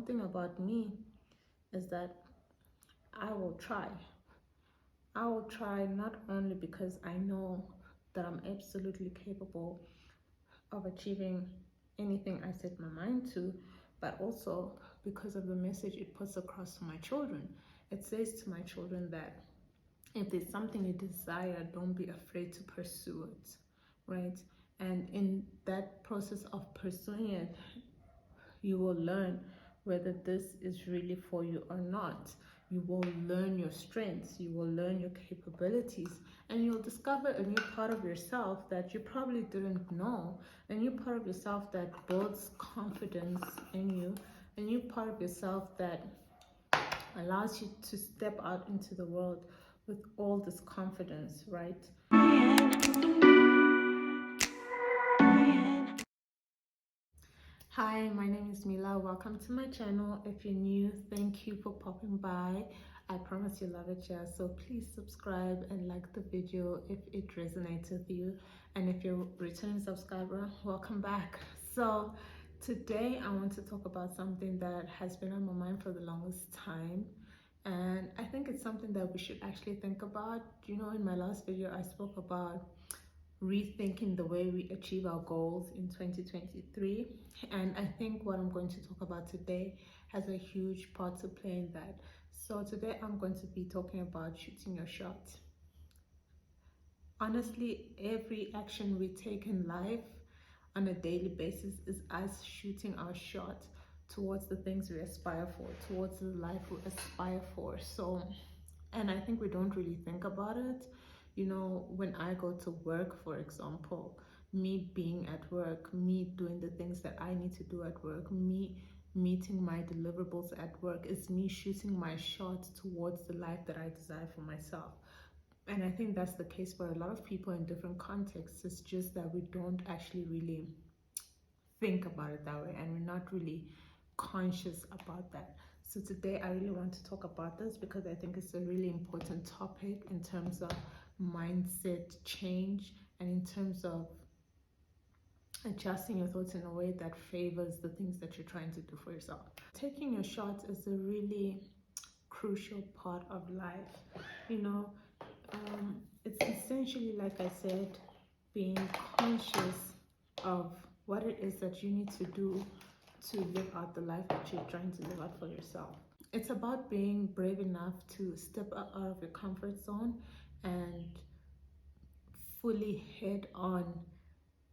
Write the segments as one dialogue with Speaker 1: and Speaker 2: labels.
Speaker 1: thing about me is that I will try. I will try, not only because I know that I'm absolutely capable of achieving anything I set my mind to, but also because of the message it puts across to my children. It says to my children that if there's something you desire, don't be afraid to pursue it, right? And in that process of pursuing it, you will learn whether this is really for you or not. You will learn your strengths, you will learn your capabilities, and you'll discover a new part of yourself that you probably didn't know, a new part of yourself that builds confidence in you, a new part of yourself that allows you to step out into the world with all this confidence, right? Hi, my name is Mila. Welcome to my channel. If you're new, thank you for popping by. I promise you love it here, so please subscribe and like the video if it resonates with you. And if you're a returning subscriber, welcome back. So today I want to talk about something that has been on my mind for the longest time, and I think it's something that we should actually think about. You know, in my last video I spoke about rethinking the way we achieve our goals in 2023, and I think what I'm going to talk about today has a huge part to play in that. So today I'm going to be talking about shooting your shot. Honestly, every action we take in life on a daily basis is us shooting our shot towards the things we aspire for, towards the life we aspire for. And I think we don't really think about it. You know, when I go to work, for example, me being at work, me doing the things that I need to do at work, me meeting my deliverables at work, is me shooting my shot towards the life that I desire for myself. And I think that's the case for a lot of people in different contexts. It's just that we don't actually really think about it that way, and we're not really conscious about that. So today I really want to talk about this because I think it's a really important topic in terms of mindset change and in terms of adjusting your thoughts in a way that favors the things that you're trying to do for yourself. Taking your shots is a really crucial part of life. You know, it's essentially, like I said, being conscious of what it is that you need to do to live out the life that you're trying to live out for yourself. It's about being brave enough to step out of your comfort zone and fully head on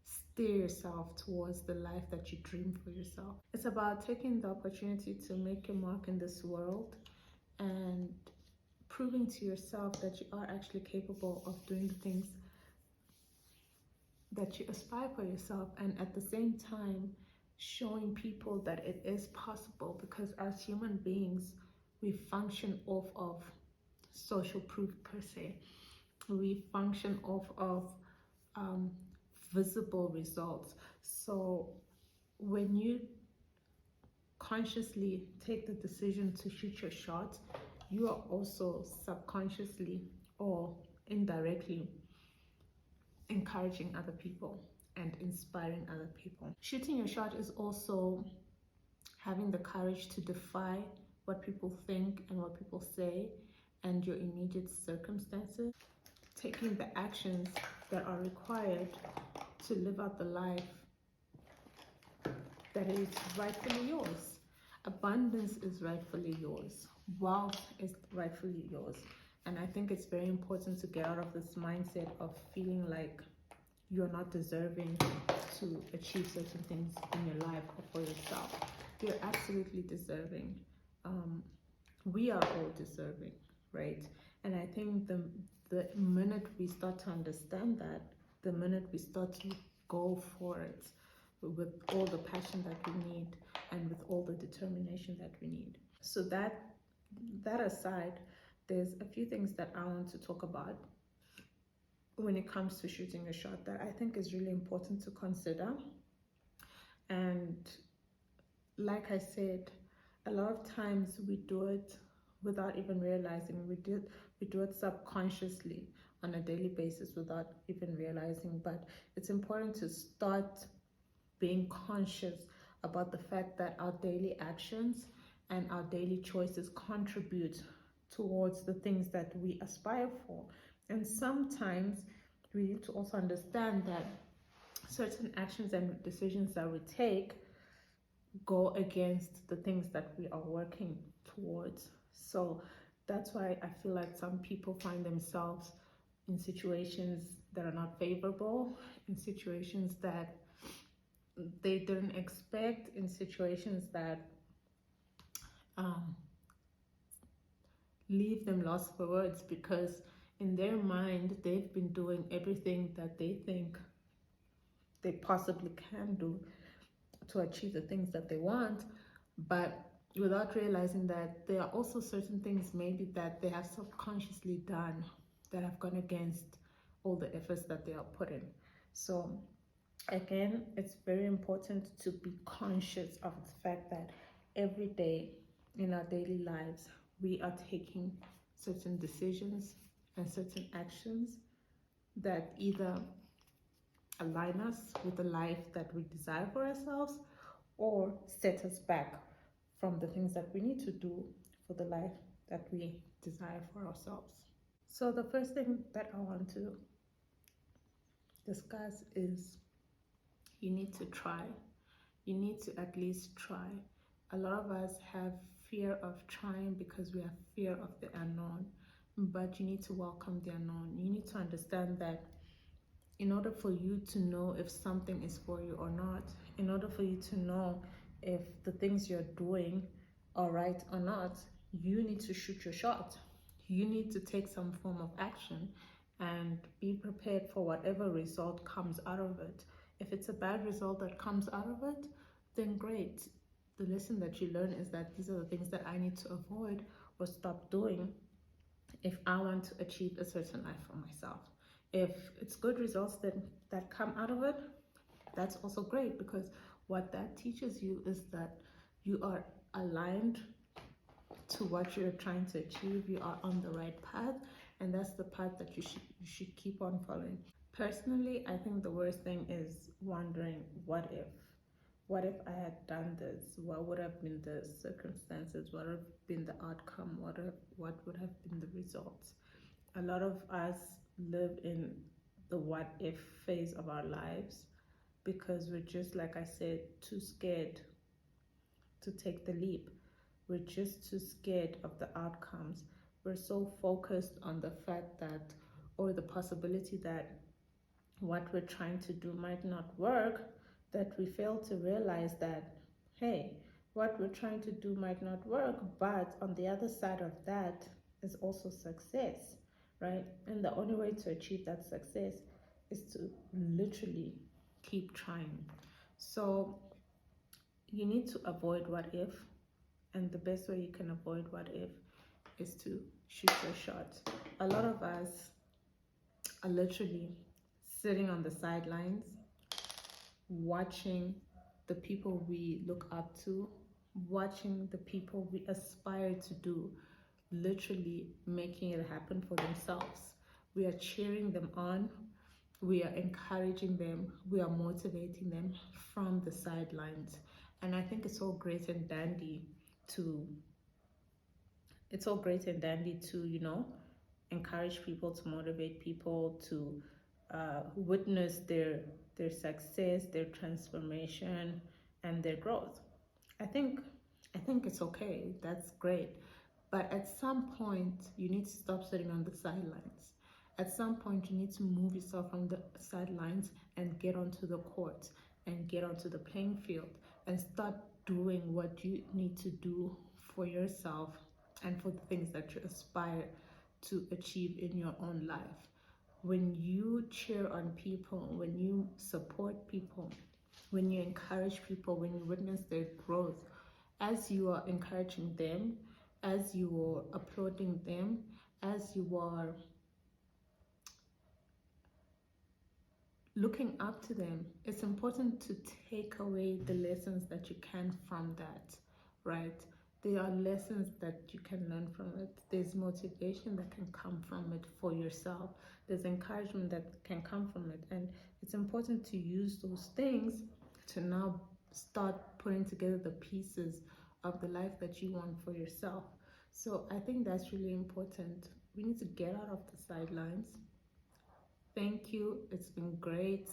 Speaker 1: steer yourself towards the life that you dream for yourself. It's about taking the opportunity to make your mark in this world and proving to yourself that you are actually capable of doing the things that you aspire for yourself, and at the same time showing people that it is possible, because as human beings we function off of social proof per se. We function off of visible results. So when you consciously take the decision to shoot your shot, you are also subconsciously or indirectly encouraging other people and inspiring other people. Shooting your shot is also having the courage to defy what people think and what people say and your immediate circumstances, taking the actions that are required to live out the life that is rightfully yours. Abundance is rightfully yours. Wealth is rightfully yours. And I think it's very important to get out of this mindset of feeling like you're not deserving to achieve certain things in your life or for yourself. You're absolutely deserving. We are all deserving, right? And I think the minute we start to understand that, the minute we start to go for it with all the passion that we need and with all the determination that we need. So that aside, there's a few things that I want to talk about when it comes to shooting a shot that I think is really important to consider. And like I said, a lot of times we do it without even realizing. We do it subconsciously on a daily basis without even realizing. But it's important to start being conscious about the fact that our daily actions and our daily choices contribute towards the things that we aspire for. And sometimes we need to also understand that certain actions and decisions that we take go against the things that we are working towards. So that's why I feel like some people find themselves in situations that are not favorable, in situations that they didn't expect, in situations that um, leave them lost for words, because in their mind they've been doing everything that they think they possibly can do to achieve the things that they want, but without realizing that there are also certain things maybe that they have subconsciously done that have gone against all the efforts that they are putting. So again, it's very important to be conscious of the fact that every day in our daily lives we are taking certain decisions and certain actions that either align us with the life that we desire for ourselves or set us back from the things that we need to do for the life that we desire for ourselves. So the first thing that I want to discuss is you need to try. You need to at least try. A lot of us have fear of trying because we have fear of the unknown, but you need to welcome the unknown. You need to understand that in order for you to know if something is for you or not, in order for you to know if the things you're doing are right or not, you need to shoot your shot. You need to take some form of action and be prepared for whatever result comes out of it. If it's a bad result that comes out of it, then great. The lesson that you learn is that these are the things that I need to avoid or stop doing if I want to achieve a certain life for myself. If it's good results that come out of it, that's also great, because what that teaches you is that you are aligned to what you're trying to achieve. You are on the right path, and that's the path that you should keep on following. Personally, I think the worst thing is wondering, what if? What if I had done this? What would have been the circumstances? What would have been the outcome? What would have been the results? A lot of us live in the what if phase of our lives because we're just, like I said, too scared to take the leap. We're just too scared of the outcomes. We're so focused on the fact that, or the possibility that what we're trying to do might not work, that we fail to realize that, hey, what we're trying to do might not work, but on the other side of that is also success, right? And the only way to achieve that success is to literally keep trying. So you need to avoid what if, and the best way you can avoid what if is to shoot your shot. A lot of us are literally sitting on the sidelines, watching the people we look up to, watching the people we aspire to do, literally making it happen for themselves. We are cheering them on, we are encouraging them, we are motivating them from the sidelines. And I think it's all great and dandy to encourage people, to motivate people, to witness their success, their transformation, and their growth. I think it's okay. That's great. But at some point, you need to stop sitting on the sidelines. At some point, you need to move yourself from the sidelines and get onto the court and get onto the playing field and start doing what you need to do for yourself and for the things that you aspire to achieve in your own life. When you cheer on people, when you support people, when you encourage people, when you witness their growth, as you are encouraging them, as you are applauding them, as you are looking up to them, it's important to take away the lessons that you can from that, right? There are lessons that you can learn from it. There's motivation that can come from it for yourself. There's encouragement that can come from it. And it's important to use those things to now start putting together the pieces of the life that you want for yourself. So I think that's really important. We need to get out of the sidelines. Thank you. It's been great.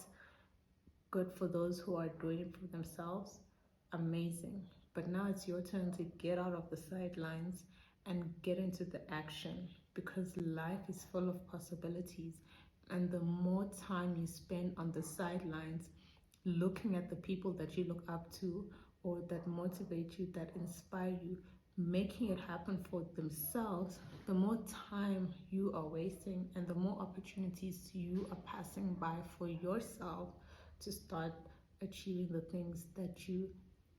Speaker 1: Good for those who are doing it for themselves. Amazing. But now it's your turn to get out of the sidelines and get into the action, because life is full of possibilities. And the more time you spend on the sidelines, looking at the people that you look up to or that motivate you, that inspire you, making it happen for themselves, the more time you are wasting and the more opportunities you are passing by for yourself to start achieving the things that you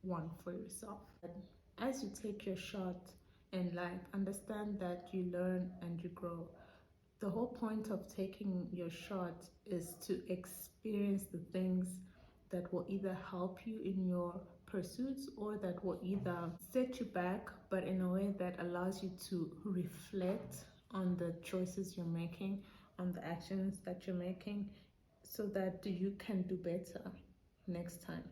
Speaker 1: want for yourself. As you take your shot in life, understand that you learn and you grow. The whole point of taking your shot is to experience the things that will either help you in your pursuits or that will either set you back, but in a way that allows you to reflect on the choices you're making, on the actions that you're making, so that you can do better next time,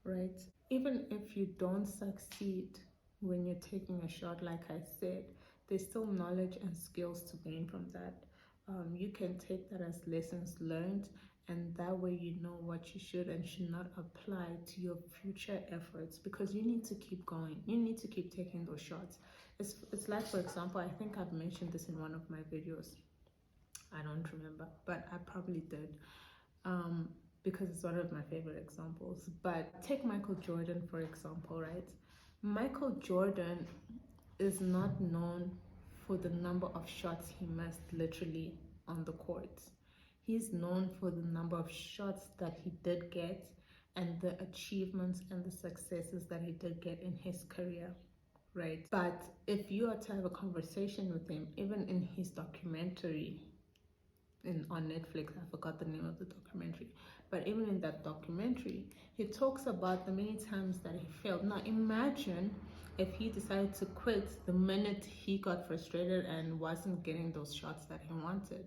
Speaker 1: right? Even if you don't succeed when you're taking a shot, like I said, there's still knowledge and skills to gain from that. You can take that as lessons learned, and that way you know what you should and should not apply to your future efforts, because you need to keep going. You need to keep taking those shots. It's like, for example, I think I've mentioned this in one of my videos. I don't remember, but I probably did. Because it's one of my favorite examples. But take Michael Jordan, for example, right? Michael Jordan is not known for the number of shots he missed literally on the court. He's known for the number of shots that he did get and the achievements and the successes that he did get in his career, right? But if you are to have a conversation with him, even in his documentary, on Netflix, I forgot the name of the documentary, but even in that documentary, he talks about the many times that he failed. Now imagine if he decided to quit the minute he got frustrated and wasn't getting those shots that he wanted.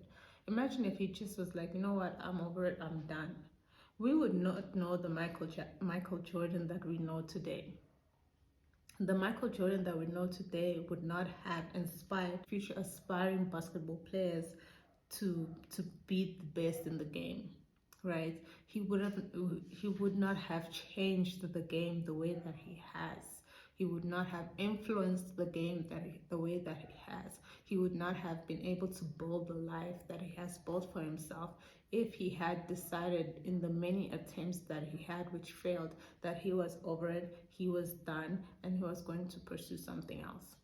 Speaker 1: Imagine if he just was like, you know what, I'm over it, I'm done. We would not know the Michael Jordan that we know today. The Michael Jordan that we know today would not have inspired future aspiring basketball players to be the best in the game, right? He would not have changed the game the way that he has. He would not have influenced the game the way that he has. He would not have been able to build the life that he has built for himself if he had decided in the many attempts that he had, which failed, that he was over it, he was done, and he was going to pursue something else,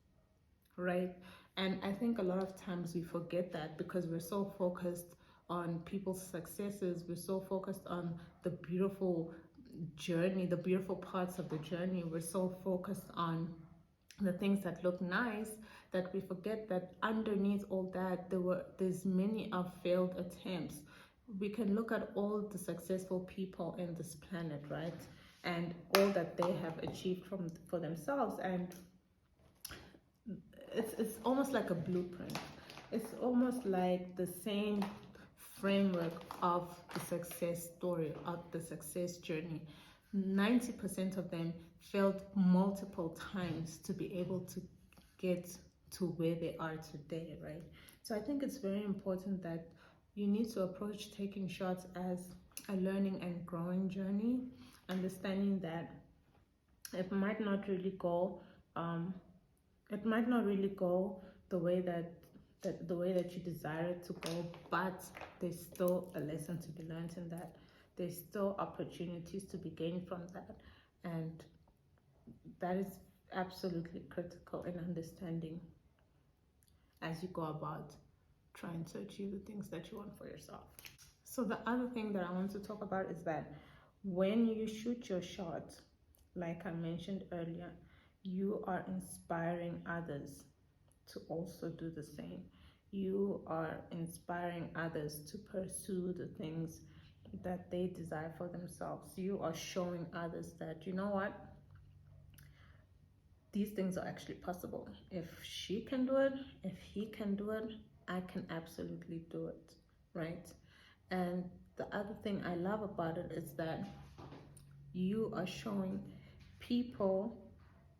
Speaker 1: right? And I think a lot of times we forget that because we're so focused on people's successes, we're so focused on the beautiful journey, the beautiful parts of the journey, we're so focused on the things that look nice, that we forget that underneath all that there's many of failed attempts. We can look at all the successful people in this planet, right, and all that they have achieved for themselves, and it's almost like a blueprint. It's almost like the same framework of the success story, of the success journey. 90% of them failed multiple times to be able to get to where they are today, right? So I think it's very important that you need to approach taking shots as a learning and growing journey, understanding that it might not really go the way that you desire it to go, but there's still a lesson to be learned in that. There's still opportunities to be gained from that, and that is absolutely critical in understanding as you go about trying to achieve the things that you want for yourself. So the other thing that I want to talk about is that when you shoot your shot, like I mentioned earlier, you are inspiring others to also do the same. You are inspiring others to pursue the things that they desire for themselves. You are showing others that, you know what, these things are actually possible. If she can do it, if he can do it, I can absolutely do it, right? And the other thing I love about it is that you are showing people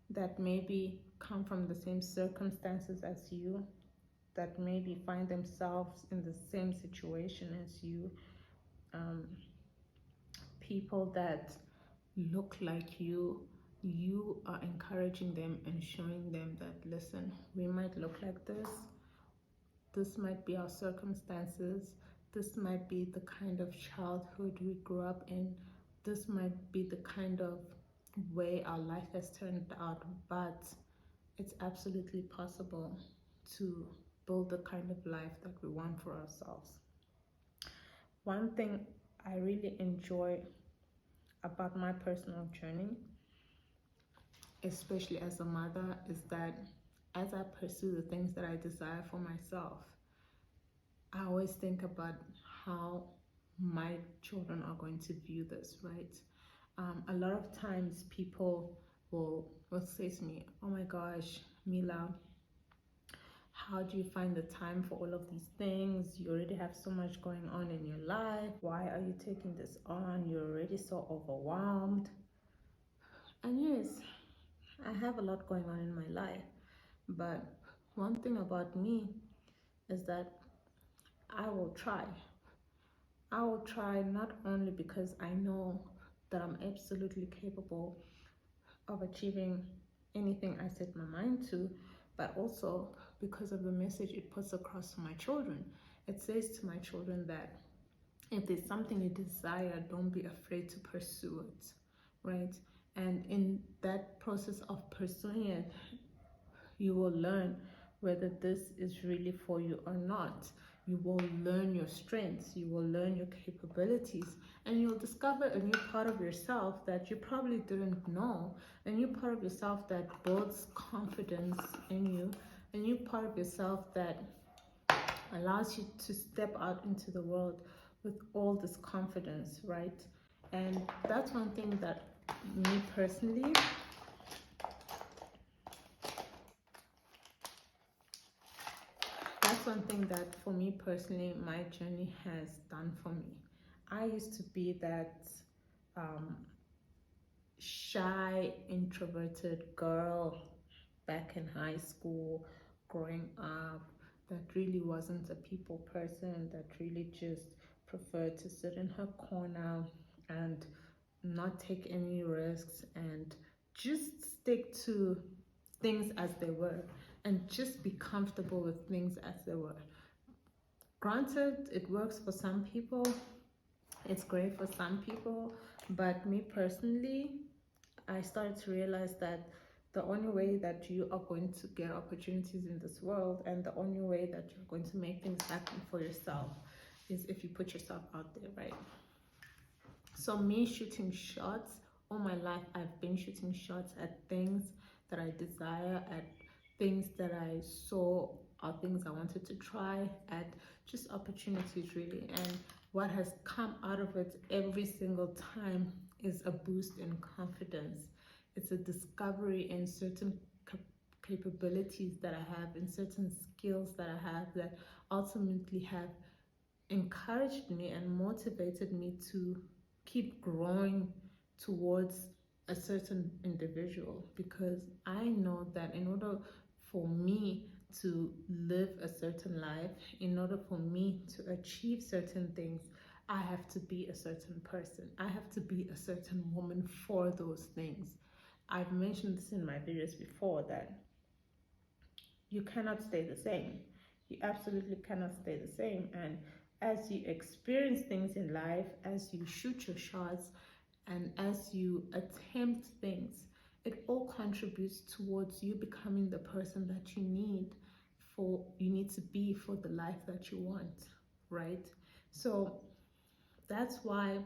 Speaker 1: that maybe come from the same circumstances as you, that maybe find themselves in the same situation as you, people that look like you are encouraging them and showing them that, listen, we might look like this might be our circumstances, this might be the kind of childhood we grew up in, this might be the kind of way our life has turned out, but it's absolutely possible to build the kind of life that we want for ourselves. One thing I really enjoy about my personal journey, especially as a mother, is that as I pursue the things that I desire for myself, I always think about how my children are going to view this, right? A lot of times people will say to me, oh my gosh, Mila, how do you find the time for all of these things? You already have so much going on in your life. Why are you taking this on? You're already so overwhelmed. And yes, I have a lot going on in my life. But one thing about me is that I will try. I will try, not only because I know that I'm absolutely capable of achieving anything I set my mind to, but also because of the message it puts across to my children. It says to my children that if there's something you desire, don't be afraid to pursue it, right? And in that process of pursuing it, you will learn whether this is really for you or not. You will learn your strengths, you will learn your capabilities, and you'll discover a new part of yourself that you probably didn't know, a new part of yourself that builds confidence in you, a new part of yourself that allows you to step out into the world with all this confidence, right? And that's one thing that me personally, that's one thing that for me personally, my journey has done for me. I used to be that um, shy, introverted girl back in high school, growing up, that really wasn't a people person, that really just preferred to sit in her corner and not take any risks and just stick to things as they were and just be comfortable with things as they were. Granted, it works for some people, it's great for some people, but me personally, I started to realize that the only way that you are going to get opportunities in this world and the only way that you're going to make things happen for yourself is if you put yourself out there, right? So me shooting shots, all my life I've been shooting shots at things that I desire, at things that I saw or things I wanted to try, at just opportunities really. And what has come out of it every single time is a boost in confidence. It's a discovery in certain capabilities that I have, in certain skills that I have, that ultimately have encouraged me and motivated me to keep growing towards a certain individual, because I know that in order for me to live a certain life, in order for me to achieve certain things, I have to be a certain person. I have to be a certain woman for those things. I've mentioned this in my videos before that you cannot stay the same. You absolutely cannot stay the same. And as you experience things in life, as you shoot your shots, and as you attempt things, it all contributes towards you becoming the person that you need to be for the life that you want, right? So that's why,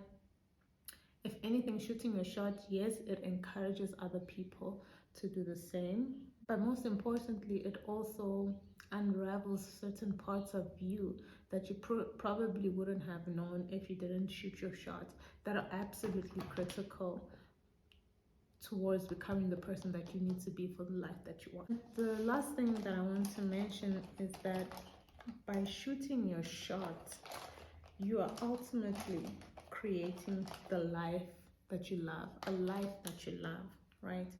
Speaker 1: if anything, shooting your shot, yes, it encourages other people to do the same, but most importantly, it also unravels certain parts of you that you probably wouldn't have known if you didn't shoot your shot, that are absolutely critical towards becoming the person that you need to be for the life that you want. The last thing that I want to mention is that by shooting your shot, you are ultimately creating the life that you love, a life that you love. right?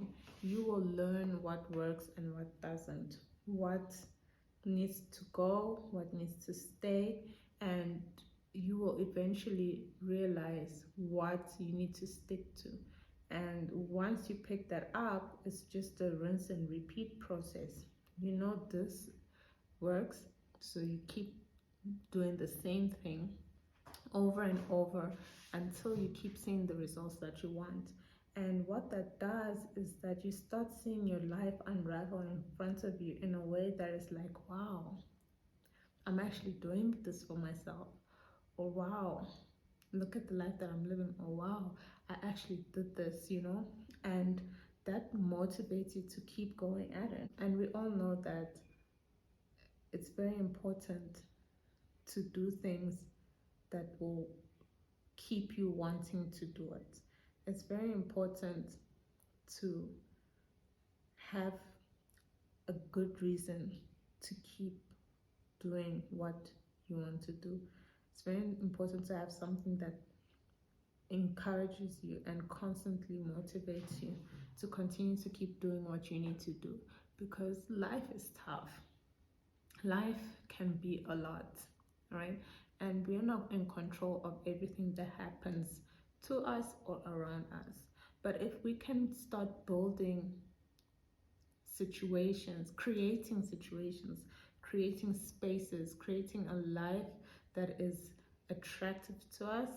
Speaker 1: You will learn what works and what doesn't, what needs to go, what needs to stay, and you will eventually realize what you need to stick to. And once you pick that up, it's just a rinse and repeat process. You know this works, so you keep doing the same thing over and over until you keep seeing the results that you want. And what that does is that you start seeing your life unravel in front of you in a way that is like, wow, I'm actually doing this for myself. Or wow, look at the life that I'm living. Or wow, I actually did this, you know? And that motivates you to keep going at it. And we all know that it's very important to do things that will keep you wanting to do it. It's very important to have a good reason to keep doing what you want to do. It's very important to have something that encourages you and constantly motivates you to continue to keep doing what you need to do, because life is tough. Life can be a lot, right? And we're not in control of everything that happens to us or around us. But if we can start building situations, creating spaces, creating a life that is attractive to us,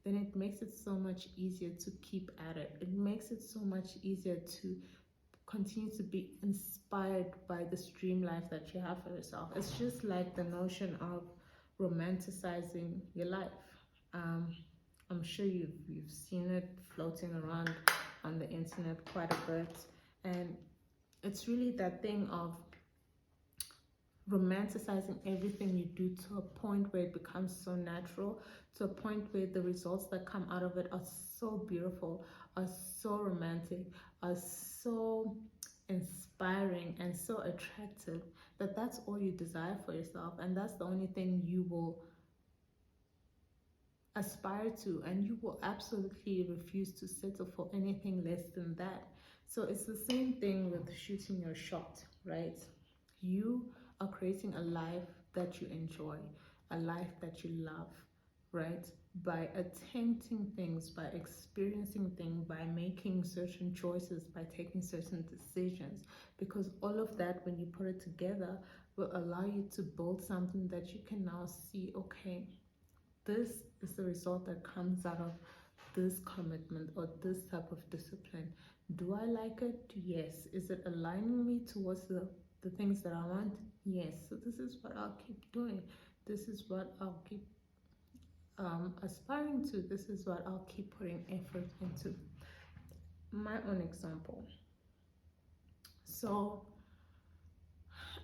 Speaker 1: then it makes it so much easier to keep at it. It makes it so much easier to continue to be inspired by the dream life that you have for yourself. It's just like the notion of romanticizing your life. I'm sure you've seen it floating around on the internet quite a bit, and it's really that thing of romanticizing everything you do to a point where it becomes so natural, to a point where the results that come out of it are so beautiful, are so romantic, are so inspiring and so attractive that that's all you desire for yourself, and that's the only thing you will aspire to, and you will absolutely refuse to settle for anything less than that. So it's the same thing with shooting your shot, right? You are creating a life that you enjoy, a life that you love, right? By attempting things, by experiencing things, by making certain choices, by taking certain decisions, because all of that, when you put it together, will allow you to build something that you can now see, okay, this is the result that comes out of this commitment or this type of discipline. Do I like it? Yes. Is it aligning me towards the things that I want? Yes. So this is what I'll keep doing. This is what I'll keep aspiring to. This is what I'll keep putting effort into. My own example. So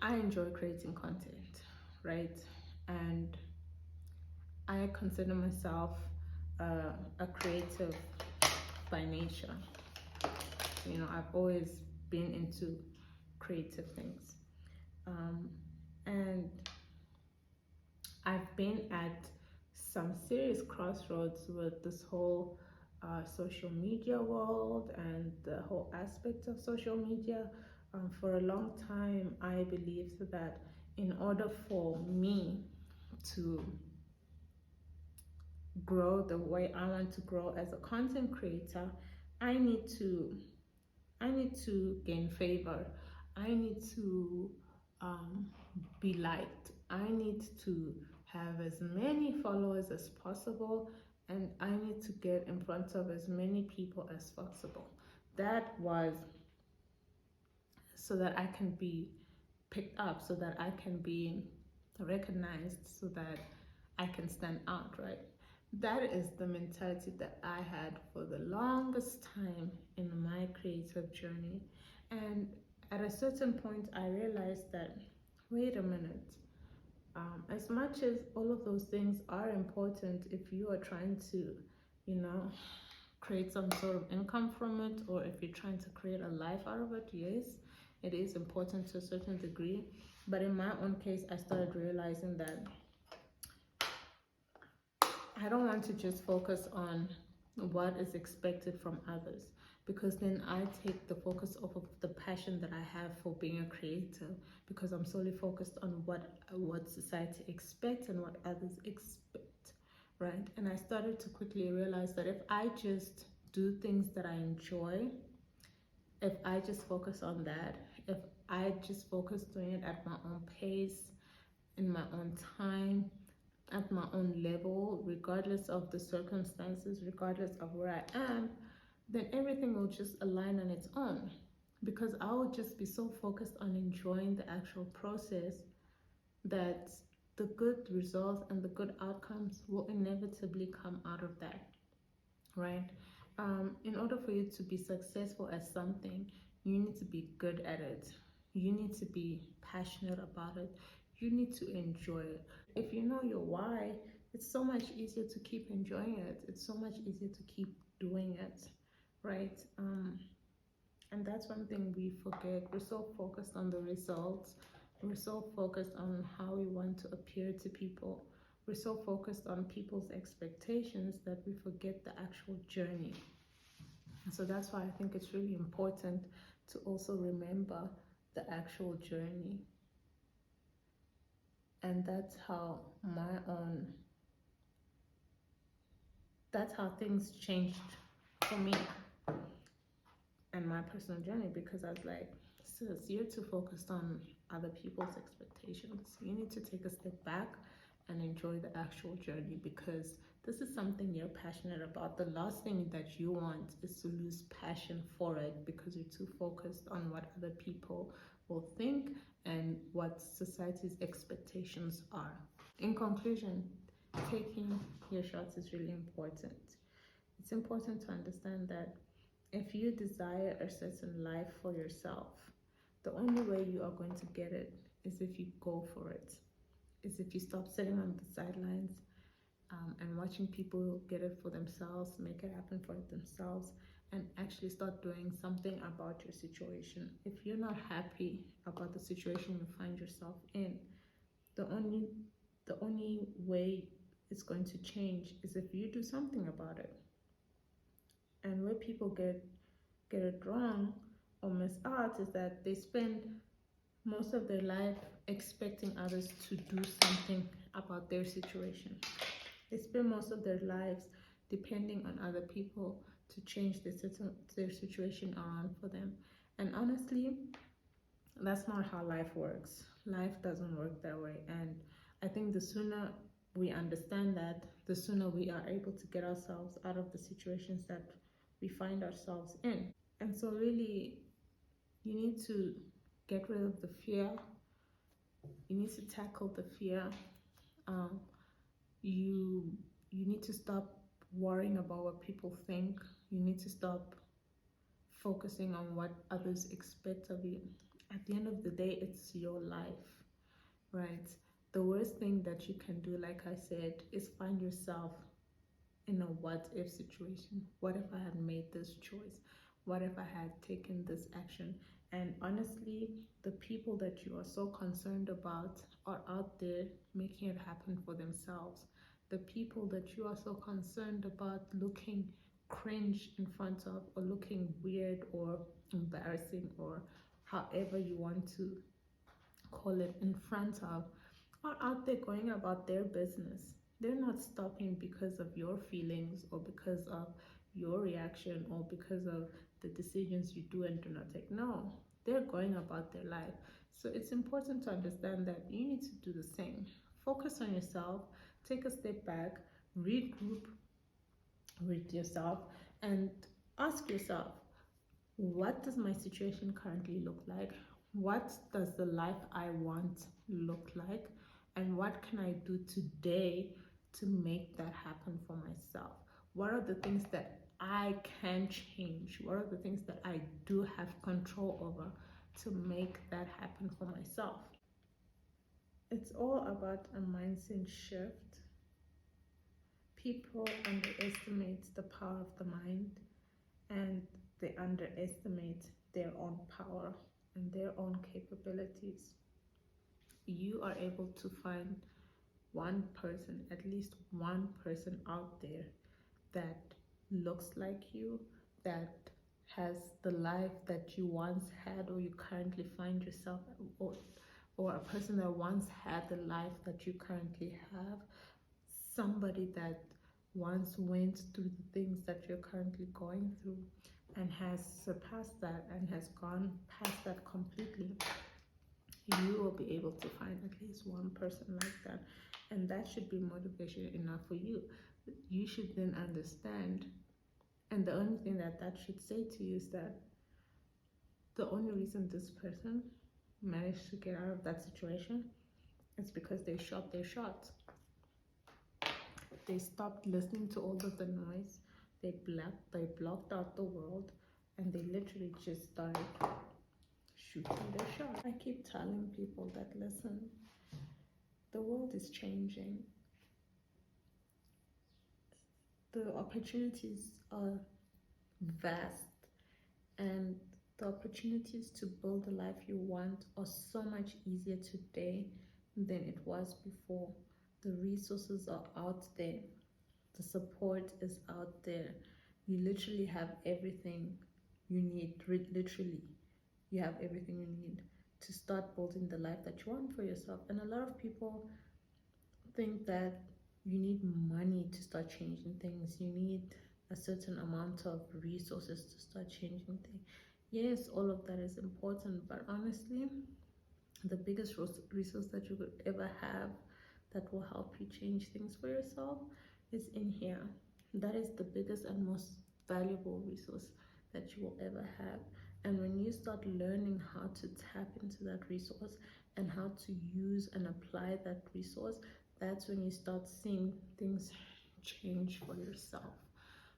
Speaker 1: I enjoy creating content, right? And I consider myself a creative by nature. You know, I've always been into creative things. And I've been at some serious crossroads with this whole social media world and the whole aspect of social media. For a long time, I believed that in order for me to grow the way I want to grow as a content creator, I need to gain favor. I need to be liked. I need to have as many followers as possible, and I need to get in front of as many people as possible. That was so that I can be picked up, so that I can be recognized, so that I can stand out, right? That is the mentality that I had for the longest time in my creative journey. And at a certain point, I realized that, wait a minute, as much as all of those things are important, if you are trying to, you know, create some sort of income from it, or if you're trying to create a life out of it, yes, it is important to a certain degree. But in my own case, I started realizing that I don't want to just focus on what is expected from others, because then I take the focus off of the passion that I have for being a creator, because I'm solely focused on what society expects and what others expect, right? And I started to quickly realize that if I just do things that I enjoy, if I just focus on that, if I just focus doing it at my own pace, in my own time, at my own level, regardless of the circumstances, regardless of where I am, then everything will just align on its own, because I will just be so focused on enjoying the actual process that the good results and the good outcomes will inevitably come out of that, right? In order for you to be successful at something, you need to be good at it. You need to be passionate about it. You need to enjoy it. If you know your why, it's so much easier to keep enjoying it. It's so much easier to keep doing it, right? And that's one thing we forget. We're so focused on the results. We're so focused on how we want to appear to people. We're so focused on people's expectations that we forget the actual journey. And so that's why I think it's really important to also remember the actual journey. And that's how things changed for me and my personal journey, because I was like, sis, you're too focused on other people's expectations. You need to take a step back and enjoy the actual journey, because this is something you're passionate about. The last thing that you want is to lose passion for it because you're too focused on what other people will think and what society's expectations are. In conclusion, taking your shots is really important. It's important to understand that if you desire a certain life for yourself, the only way you are going to get it is if you go for it. Is if you stop sitting on the sidelines and watching people get it for themselves, make it happen for themselves, and actually start doing something about your situation. If you're not happy about the situation you find yourself in, the only way it's going to change is if you do something about it. And where people get it wrong or miss out is that they spend most of their life expecting others to do something about their situation. They spend most of their lives depending on other people to change their situation around for them. And honestly, that's not how life works. Life doesn't work that way. And I think the sooner we understand that, the sooner we are able to get ourselves out of the situations that we find ourselves in. And so really, you need to get rid of the fear. You need to tackle the fear. You need to stop worrying about what people think. You need to stop focusing on what others expect of you. At the end of the day, it's your life, right? The worst thing that you can do, like I said, is find yourself in a what if situation. What if I had made this choice? What if I had taken this action? And honestly, the people that you are so concerned about are out there making it happen for themselves. The people that you are so concerned about looking cringe in front of, or looking weird or embarrassing, or however you want to call it, in front of, are out there going about their business. They're not stopping because of your feelings or because of your reaction or because of the decisions you do and do not take. No, they're going about their life. So it's important to understand that you need to do the same. Focus on yourself, take a step back, regroup with yourself, and ask yourself, what does my situation currently look like? What does the life I want look like? And what can I do today to make that happen for myself? What are the things that I can change? What are the things that I do have control over to make that happen for myself? It's all about a mindset shift. People underestimate the power of the mind, and they underestimate their own power and their own capabilities. You are able to find one person, at least one person out there that looks like you, that has the life that you once had, or you currently find yourself, or a person that once had the life that you currently have, somebody that once went through the things that you're currently going through and has surpassed that and has gone past that completely. You will be able to find at least one person like that, and that should be motivation enough for you. You should then understand, and the only thing that that should say to you is that the only reason this person managed to get out of that situation is because they shot their shots. They stopped listening to all of the noise. They blocked out the world, and they literally just started shooting their shot. I keep telling people that, listen, the world is changing. The opportunities are vast, and the opportunities to build the life you want are so much easier today than it was before. The resources are out there. The support is out there. You literally have everything you need. Literally, you have everything you need to start building the life that you want for yourself. And a lot of people think that you need money to start changing things. You need a certain amount of resources to start changing things. Yes, all of that is important, but honestly, the biggest resource that you could ever have that will help you change things for yourself is in here. That is the biggest and most valuable resource that you will ever have. And when you start learning how to tap into that resource and how to use and apply that resource, that's when you start seeing things change for yourself.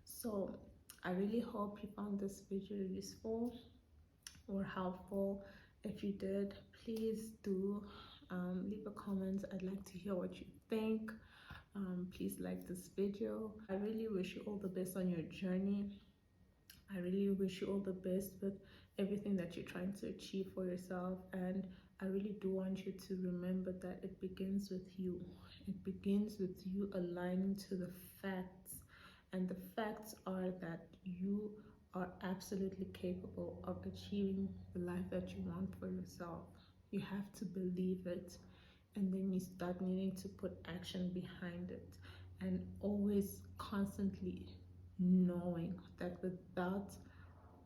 Speaker 1: So I really hope you found this video useful or helpful. If you did, please do leave a comment. I'd like to hear what you think. Please like this video. I really wish you all the best on your journey. I really wish you all the best with everything that you're trying to achieve for yourself, and I really do want you to remember that it begins with you. It begins with you aligning to the facts, and the facts are that you are absolutely capable of achieving the life that you want for yourself. You have to believe it, and then you start needing to put action behind it, and always constantly knowing that without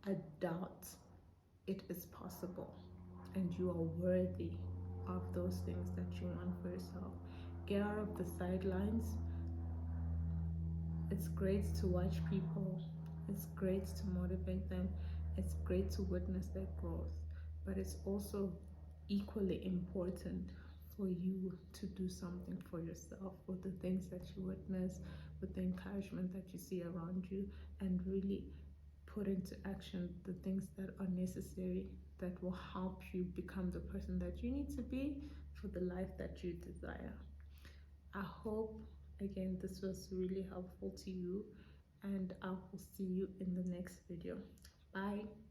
Speaker 1: a doubt it is possible and you are worthy of those things that you want for yourself. Get out of the sidelines. It's great to watch people, it's great to motivate them, it's great to witness their growth, but it's also equally important for you to do something for yourself with the things that you witness, with the encouragement that you see around you, and really put into action the things that are necessary that will help you become the person that you need to be for the life that you desire. I hope, again, this was really helpful to you, and I will see you in the next video. Bye.